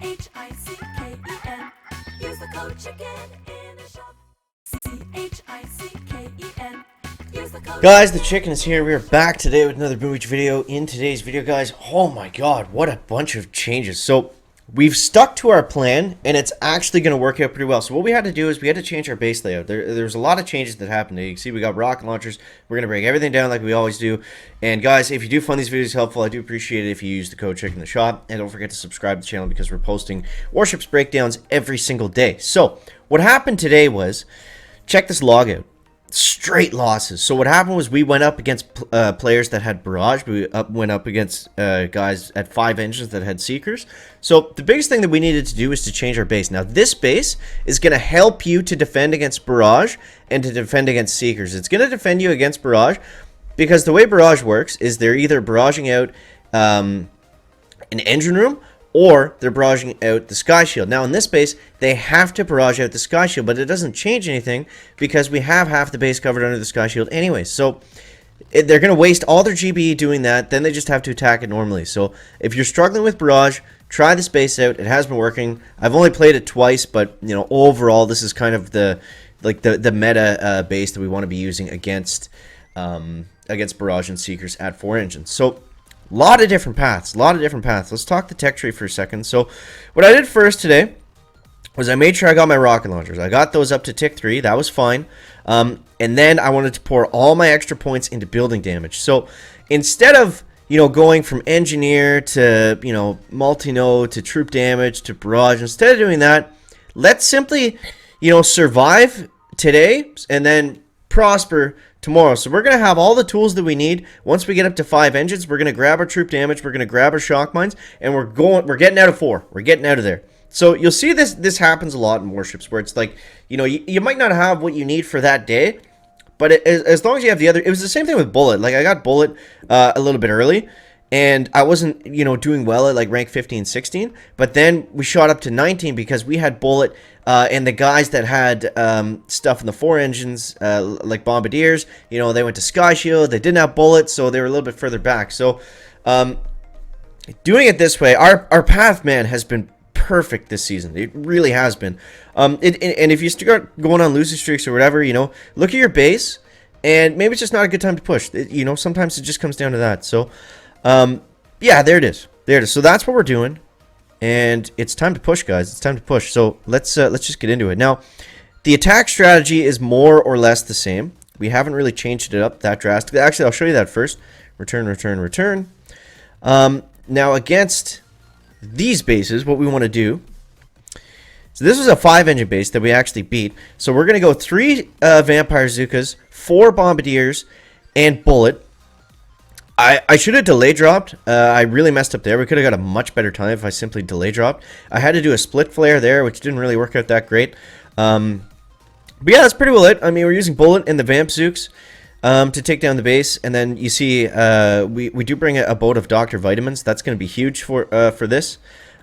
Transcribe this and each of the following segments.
CHICKEN. Use the code chicken in the shop. CHICKEN. Use the code. Guys, the chicken is here. We are back today with another Beach video. In today's video, guys, oh my god, what a bunch of changes. So we've stuck to our plan, and it's actually going to work out pretty well. So what we had to do is we had to change our base layout. There's a lot of changes that happened. You can see we got rocket launchers. We're going to break everything down like we always do. And guys, if you do find these videos helpful, I do appreciate it if you use the code chicken in the shop. And don't forget to subscribe to the channel because we're posting Warships breakdowns every single day. So what happened today was, check this log out. Straight losses. So what happened was we went up against players that had barrage. We went up against guys at 5 engines that had seekers. So the biggest thing that we needed to do is to change our base. Now this base is going to help you to defend against barrage and to defend against seekers. It's going to defend you against barrage because the way barrage works is they're either barraging out an engine room, or they're barraging out the sky shield. Now in this base, they have to barrage out the sky shield, but it doesn't change anything because we have half the base covered under the sky shield anyway. So they're going to waste all their GBE doing that, then they just have to attack it normally. So if you're struggling with barrage, try this base out. It has been working. I've only played it twice, but you know, overall this is kind of the meta base that we want to be using against barrage and seekers at 4 engines. So a lot of different paths. Let's talk the tech tree for a second. So what I did first today was I made sure I got my rocket launchers. I got those up to tick 3. That was fine. And then I wanted to pour all my extra points into building damage. So instead of, you know, going from engineer to, you know, multi-node to troop damage to barrage, instead of doing that, let's simply, you know, survive today and then prosper tomorrow. So we're going to have all the tools that we need. Once we get up to 5 engines, we're going to grab our troop damage, we're going to grab our shock mines, and we're getting out of 4. We're getting out of there. So you'll see this happens a lot in Warships, where it's like, you know, you might not have what you need for that day, but as long as you have the other, it was the same thing with Bullet. Like I got Bullet a little bit early, and I wasn't, you know, doing well at like rank 15, 16, but then we shot up to 19 because we had Bullet, and the guys that had stuff in the 4 engines, like Bombardiers, you know, they went to Sky Shield, they didn't have Bullet, so they were a little bit further back. So doing it this way, our path, man, has been perfect this season. It really has been. And if you start going on losing streaks or whatever, you know, look at your base, and maybe it's just not a good time to push. You know, sometimes it just comes down to that. So yeah, there it is. So that's what we're doing, and it's time to push, guys. It's time to push. So let's just get into it. Now, the attack strategy is more or less the same. We haven't really changed it up that drastically. Actually, I'll show you that first. Return. Now against these bases, what we want to do. So this was a 5-engine base that we actually beat. So we're going to go 3 Vampire Zookas, 4 Bombardiers, and Bullet. I should have delay dropped. I really messed up there. We could have got a much better time if I simply delay dropped. I had to do a split flare there, which didn't really work out that great. But yeah, that's pretty well it. I mean, we're using Bullet and the Vamp Zooks to take down the base. And then you see we do bring a boat of Dr. Vitamins. That's going to be huge for this.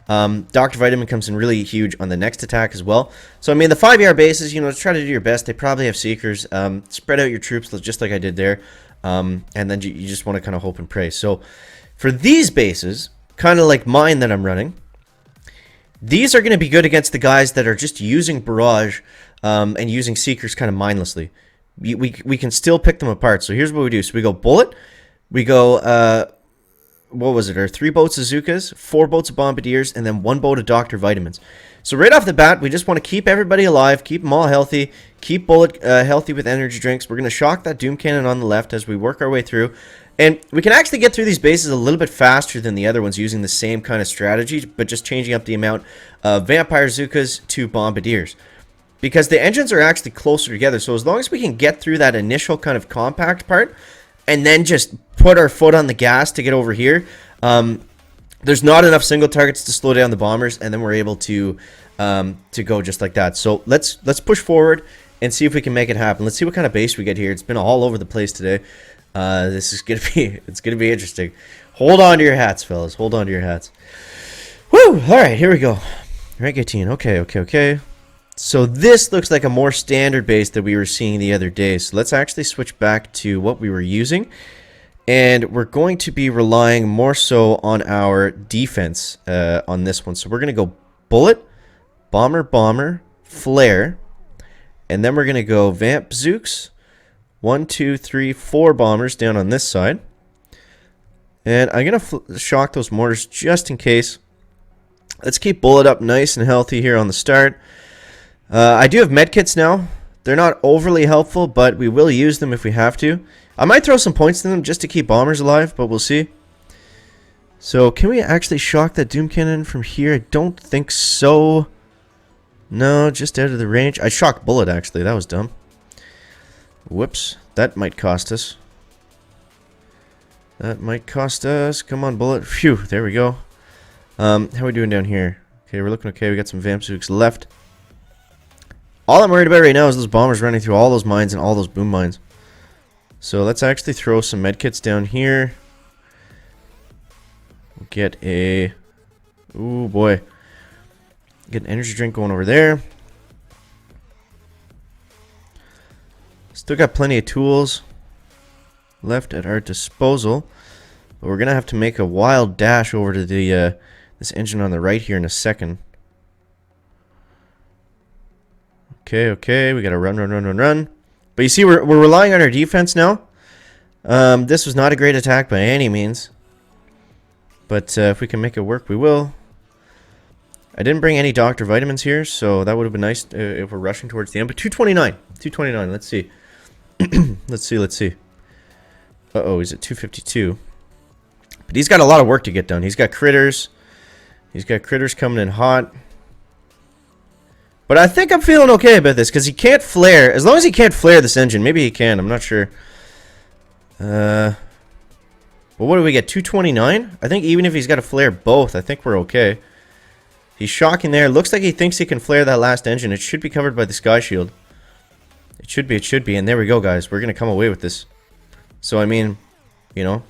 Dr. Vitamin comes in really huge on the next attack as well. So, I mean, the 5-yard bases, you know, try to do your best. They probably have Seekers. Spread out your troops just like I did there. And then you just want to kind of hope and pray. So for these bases, kind of like mine that I'm running, these are going to be good against the guys that are just using barrage and using seekers kind of mindlessly. We can still pick them apart. So here's what we do. So we go Bullet, we go what was it, our 3 boats of Zookas, 4 boats of Bombardiers, and then 1 boat of Dr. Vitamins. So right off the bat, we just want to keep everybody alive, keep them all healthy, keep Bullet healthy with energy drinks. We're going to shock that Doom Cannon on the left as we work our way through. And we can actually get through these bases a little bit faster than the other ones using the same kind of strategy, but just changing up the amount of Vampire Zookas to Bombardiers. Because the engines are actually closer together, so as long as we can get through that initial kind of compact part, and then just put our foot on the gas to get over here, there's not enough single targets to slow down the bombers, and then we're able to go just like that. So let's push forward and see if we can make it happen. Let's see what kind of base we get here. It's been all over the place today. This is gonna be interesting. Hold on to your hats, fellas. Hold on to your hats. Woo! All right, here we go. Rank 18. Okay. So this looks like a more standard base that we were seeing the other day. So let's actually switch back to what we were using. And we're going to be relying more so on our defense on this one. So we're going to go bullet, bomber, bomber, flare, and then we're going to go vamp, zooks. 1, 2, 3, 4 bombers down on this side. And I'm going to shock those mortars just in case. Let's keep bullet up nice and healthy here on the start. I do have medkits now. They're not overly helpful, but we will use them if we have to. I might throw some points in them just to keep bombers alive, but we'll see. So can we actually shock that doom cannon from here? I don't think so. No, just out of the range. I shocked bullet, actually. That was dumb. Whoops. That might cost us. That might cost us. Come on, bullet. Phew. There we go. How are we doing down here? Okay, we're looking okay. We got some vamp zooks left. All I'm worried about right now is those bombers running through all those mines and all those boom mines. So let's actually throw some medkits down here. We'll get a... Ooh, boy. Get an energy drink going over there. Still got plenty of tools left at our disposal. But we're going to have to make a wild dash over to the this engine on the right here in a second. Okay, we gotta run. But you see, we're relying on our defense now. This was not a great attack by any means. But if we can make it work, we will. I didn't bring any doctor vitamins here, so that would have been nice if we're rushing towards the end. But 229, let's see. let's see. Uh-oh, he's at 252. But he's got a lot of work to get done. He's got critters. He's got critters coming in hot. But I think I'm feeling okay about this, because he can't flare. As long as he can't flare this engine. Maybe he can. I'm not sure. Well, what do we get? 229? I think even if he's got to flare both, I think we're okay. He's shocking there. Looks like he thinks he can flare that last engine. It should be covered by the sky shield. It should be. And there we go, guys. We're going to come away with this. So, I mean, you know,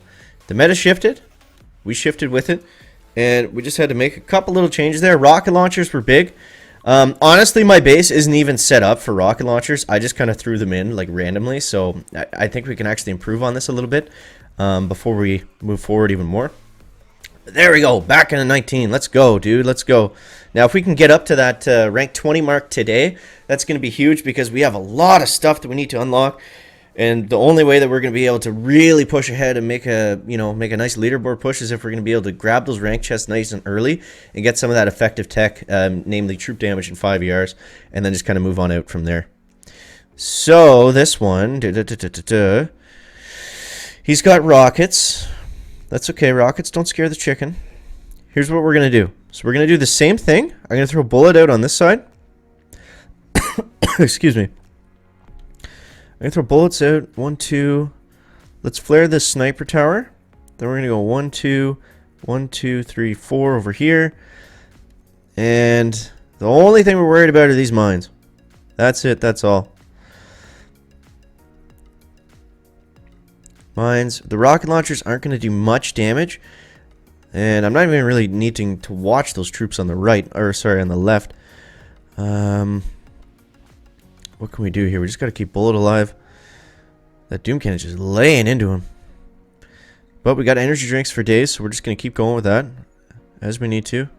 the meta shifted. We shifted with it. And we just had to make a couple little changes there. Rocket launchers were big. Honestly, my base isn't even set up for rocket launchers. I just kind of threw them in like randomly, so I think we can actually improve on this a little bit before we move forward even more. There we go, back in the 19. Let's go, dude. Let's go. Now, if we can get up to that rank 20 mark today, that's going to be huge because we have a lot of stuff that we need to unlock. And the only way that we're going to be able to really push ahead and make a nice leaderboard push is if we're going to be able to grab those rank chests nice and early and get some of that effective tech, namely troop damage and 5 ERs, and then just kind of move on out from there. So this one, he's got rockets. That's okay, rockets don't scare the chicken. Here's what we're going to do. So we're going to do the same thing. I'm going to throw a bullet out on this side. Excuse me. I'm going to throw bullets out. 1, 2. Let's flare this sniper tower. Then we're going to go 1, 2, 1, 2, 3, 4 over here. And the only thing we're worried about are these mines. That's it. That's all. Mines. The rocket launchers aren't going to do much damage. And I'm not even really needing to watch those troops on the right. Or, sorry, on the left. What can we do here? We just got to keep bullet alive. That doom cannon is just laying into him. But we got energy drinks for days, so we're just going to keep going with that as we need to.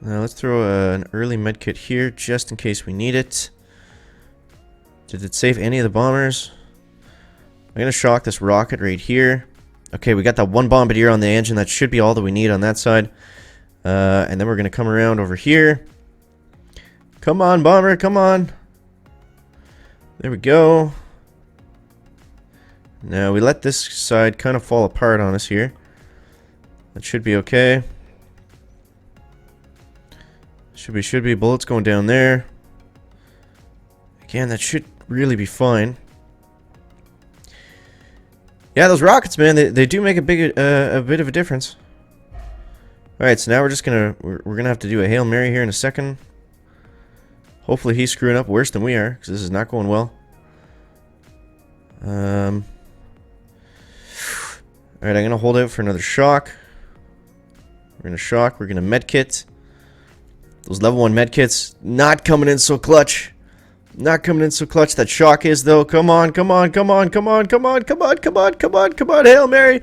Now let's throw an early medkit here just in case we need it. Did it save any of the bombers? I'm going to shock this rocket right here. Okay, we got that one bombardier on the engine. That should be all that we need on that side. And then we're going to come around over here. Come on, bomber, come on. There we go. Now we let this side kind of fall apart on us here. That should be okay. Should be bullets going down there. Again, that should really be fine. Yeah, those rockets, man, they do make a bit of a difference. All right, so now we're gonna have to do a Hail Mary here in a second. Hopefully he's screwing up worse than we are, because this is not going well. Alright, I'm going to hold out for another shock. We're going to shock. We're going to medkit. Those level 1 medkits not coming in so clutch. Not coming in so clutch. That shock is, though. Come on, come on, come on, come on, come on, come on, come on, come on, come on. Hail Mary.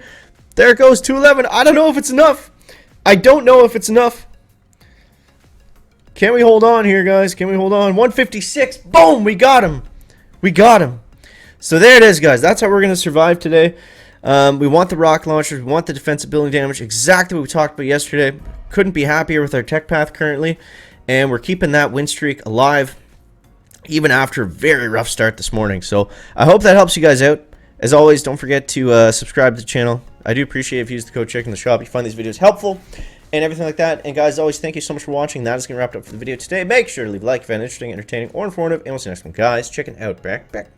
There it goes, 211. I don't know if it's enough. I don't know if it's enough. Can we hold on here, guys? Can we hold on? 156. Boom! We got him. We got him. So there it is, guys. That's how we're going to survive today. We want the rock launchers. We want the defensive building damage. Exactly what we talked about yesterday. Couldn't be happier with our tech path currently. And we're keeping that win streak alive even after a very rough start this morning. So I hope that helps you guys out. As always, don't forget to subscribe to the channel. I do appreciate if you use the code CHECK in the shop. You find these videos helpful and everything like that. And guys, as always, thank you so much for watching. That is going to wrap it up for the video today. Make sure to leave a like if you found it interesting, entertaining, or informative. And we'll see you next one, guys. Check it out. Back.